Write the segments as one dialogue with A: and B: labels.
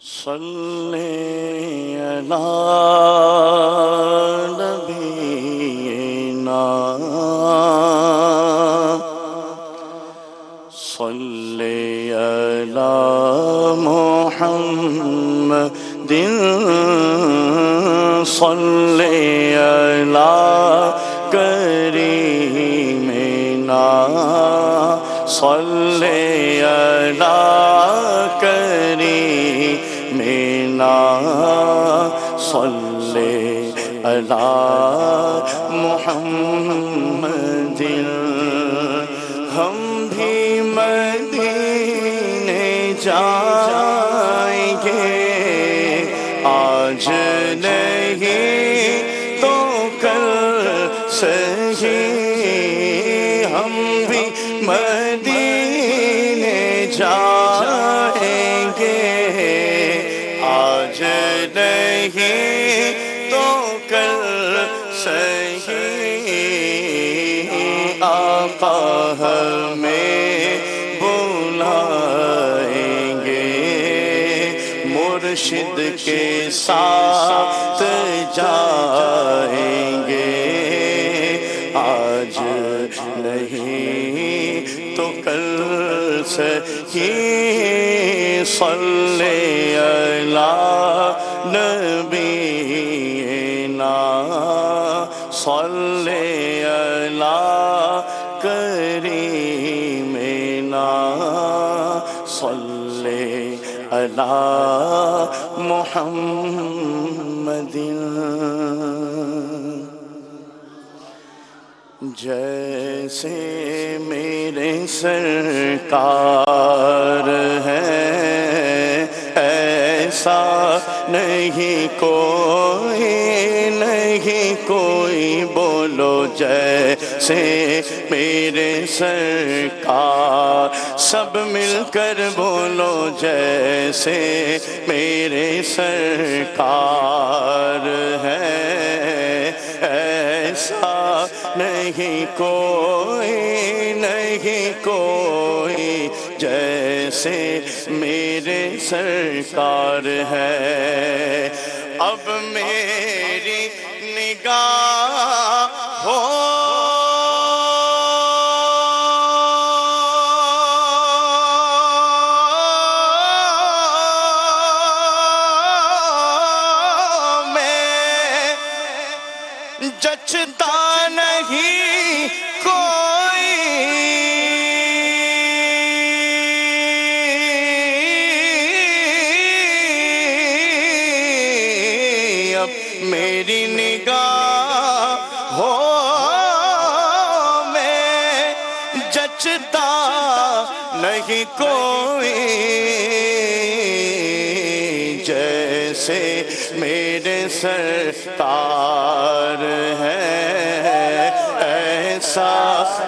A: صلی علی نبینا صلی علی محمد صلی علی کریمنا صلی علی کریمنا صلی علی محمد ہم بھی مدینے جائیں گے آج نہیں تو کل صحیح ہم بھی مدینے جائیں گے آج نہیں تو کل صحیح آقا ہمیں بلائیں گے مرشد کے ساتھ جائیں گے آج نہیں تو کل صحیح صلی علی نبینا صلی علی کریمنا صلی علی محمد جیسے میرے سرکار ہے ایسا نہیں کوئی بولو جیسے میرے سرکار سب مل کر بولو جیسے میرے سرکار ہے ایسا نہیں کوئی جیسے میرے سرکار ہے اب میری نگاہ ہو جچتا نہیں کوئی اب میری نگاہوں میں جچتا نہیں کوئی جیسے میرے سرکار ہے ایسا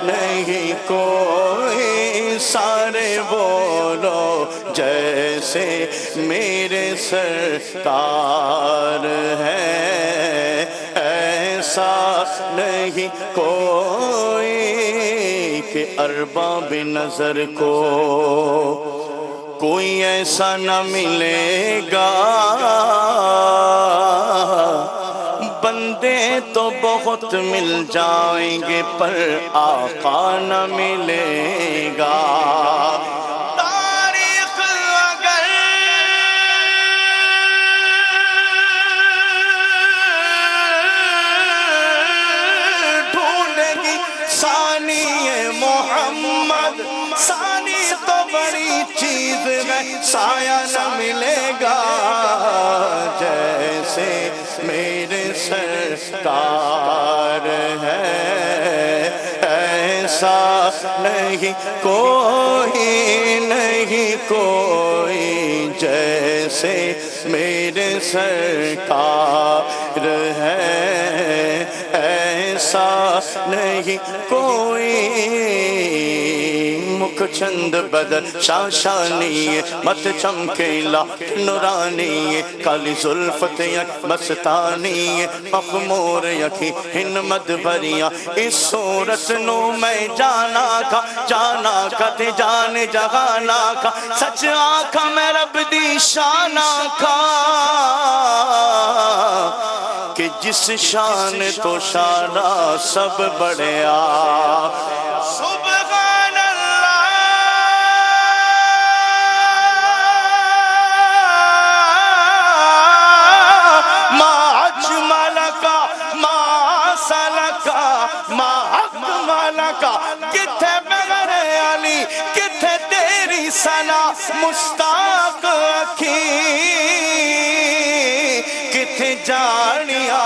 A: نہیں کوئی سارے بولو جیسے میرے سرکار ہے ایسا نہیں کوئی کہ ارباب نظر کو کوئی ایسا نہ ملے گا بندے تو بہت مل جائیں گے پر آقا نہ ملے گا تاریخ اگر ڈھونڈے گی ثانی محمد ثانی تو بڑی چیز ہے سایہ نہ ملے گا جیسے میرے سرکار ہے ایسا نہیں کوئی جیسے میرے سرکار ہے ایسا نہیں کوئی مکھ چند بدن شاشانی مت چمکیلا نورانی کالی زلفت یک مستانی مخمور یکی ہن مدبریاں اس صورت نو میں جانا کا تے جان جہانا کا سچ آنکھا میں رب دی شانا کا کہ جس شان تو شانہ سب بڑھیا سبحان اللہ ما اجملکا ما سلکا ما اکملکا کتھے بغیر علی کتھے تیری ثنا مشتاق اکھی کتھے جانیا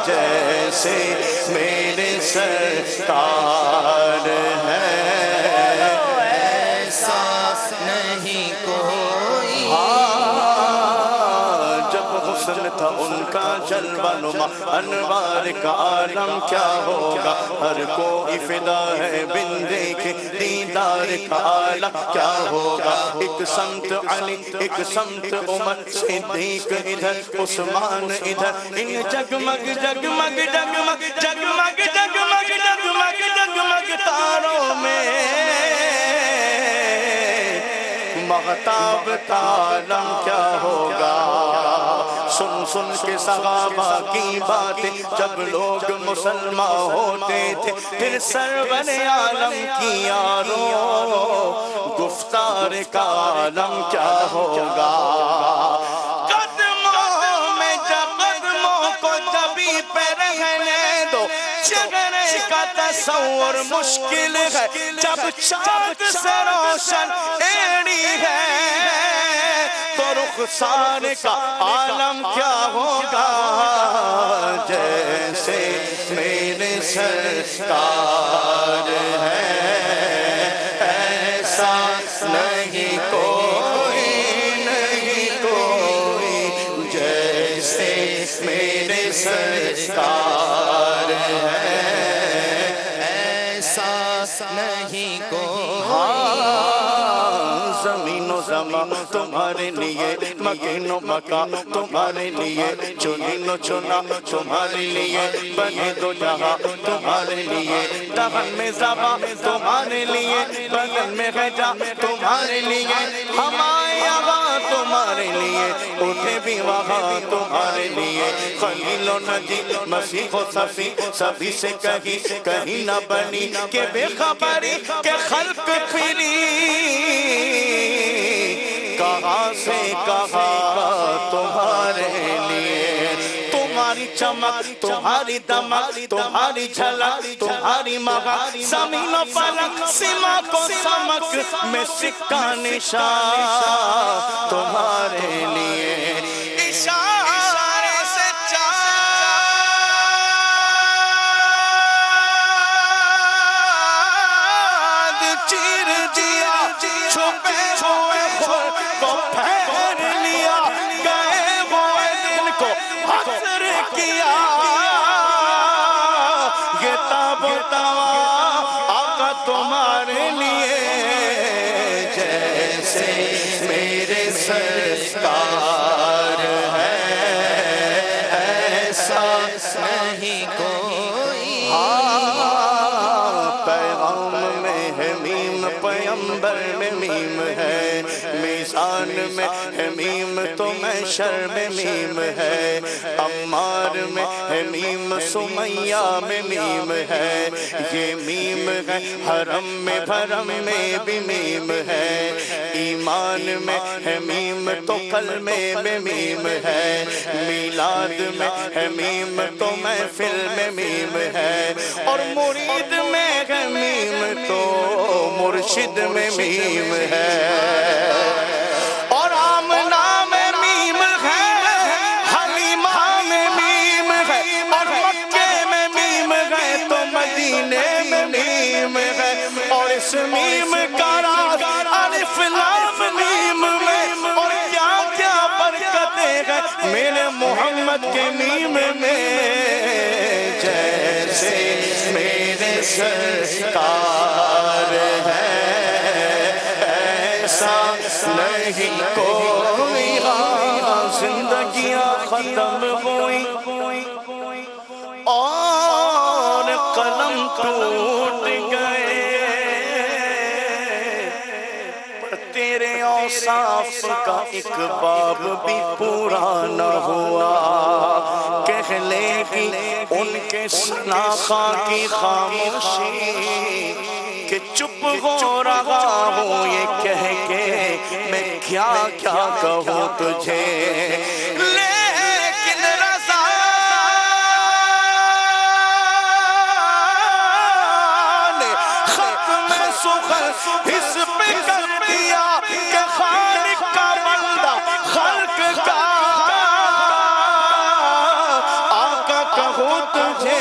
A: جیسے میرے سرکار ہے
B: ایسا نہیں کوئی
A: جب حسن تھا ان کا جلوہ نما انوار کا عالم کیا ہوگا ہر کوئی فدا ہے بن دیکھے دیدار کا عالم کیا ہوگا ایک سمت علی ایک سمت عمر صدیق ادھر عثمان ادھر ان جگمگ جگمگ جگمگ جگمگ جگمگ جگمگ جگمگ تاروں میں مغتاب کا عالم کیا ہوگا سن سن کے صحابہ کی باتیں جب لوگ مسلمان ہوتے تھے پھر سرور عالم کی یاروں گفتار کا عالم کیا ہوگا قدموں میں جب قدموں کو جبی پہ رہنے دو چہرے کا تصور مشکل ہے جب چاند سے روشن ایڑی ہے تو رخسار کا عالم کیا ہوگا جیسے میرے سرکار ہے ایسا نہیں کوئی نہیں کوئی جیسے میرے سرکار ہے
B: ایسا نہیں کوئی
A: زمین و زمان تمہارے لیے مکین و مکان تمہارے لیے چنین و چنا تمہارے لیے بنے دو جہاں تمہارے لیے دہن میں زباں تمہارے لیے بغل میں غجا تمہارے لیے ہمارے یہاں تمہارے لیے اٹھے بھی وہاں تمہارے لیے خلیل و نجی مسیح و صفی سبھی سے کہیں نہ بنی کہ بے خبری کہ خلق پھری کہاں سے کہاں تمہارے لیے تمہاری چمک تمہاری دمک تمہاری جھلک تمہاری مغا زمین و فلک سما کو سمک میں سکہ نشان تمہارے لیے اشارے سے چاند چیر دیا چھپے ہوئے خود کو پھیر لیا گئے ہوئے دل کو حسر کیا یہ تاب و توا آقا تمہارے لیے جیسے میرے سرکار ہے ایسا
B: نہیں کوئی
A: پیغام میں ہے میم پیمبر میں میم ہے میزان میں ہے میم تو محشر میں میم ہے عمار میں ہے میم سمیہ میں میم ہے یہ میم ہے حرم میں بھرم میں بھی میم ہے ایمان میں ہے میم تو کلمے میں میم ہے میلاد میں ہے میم تو محفل میں میم ہے اور مرید میں ہے میم تو مرشد میں میم ہے اور آمنہ میں میم ہے حلیمہ میں میم ہے اور مکے میں میم ہے تو مدینے میں میم ہے اور اس میم کا راز الف لام میم میں اور کیا کیا برکتیں ہیں میرے محمد کے میم میں جیسے میرے سرکار ہے ایسا نہیں کوئی زندگیاں ختم ہوئی اور قلم ٹوٹ گئے پر تیرے اوصاف کا ایک باب بھی پورا نہ ہوا کہہ لے گی ان کے سناخا کی خاموشی کہ چپ ہو رہا ہوں یہ کہہ کے میں کیا کیا کہوں تجھے لیکن رضا نے ختم سخن اس پہ کر دیا کہ خالق کا بندہ خلق کا آقا کہوں تجھے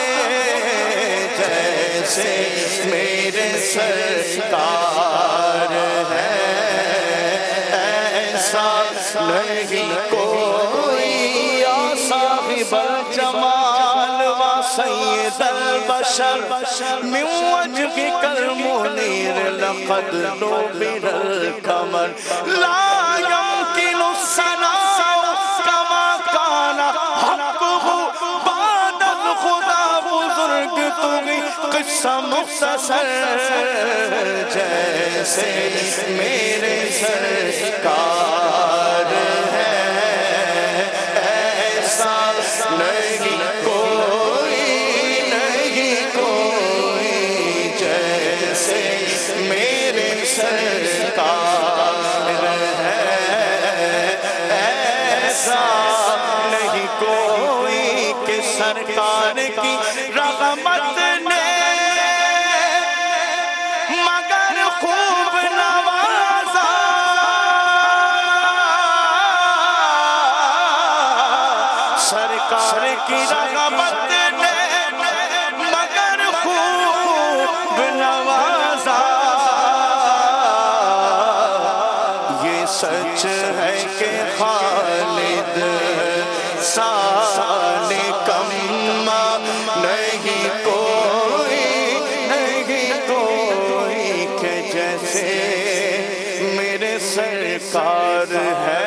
A: جیسے میرے سرکار ہے ایسا نہیں کوئی یا صاحب الجمال و سید البشر من وجهك المنیر لقد نور القمر لا يمكن الثناء كما كان حقه بعد الخدا بزرگ تمہیں قصہ مختصر جیسے میرے سرکار ہے ایسا نہیں کوئی جیسے میرے سرکار ہے ایسا نہیں کوئی کہ سرکار کی رغبت نے مگر خوب نوازا سرکار کی رغبت نے مگر خوب نوازا یہ سچ ہے کہ خالد سال کم نہیں کوئی کہ جیسے میرے سرکار ہے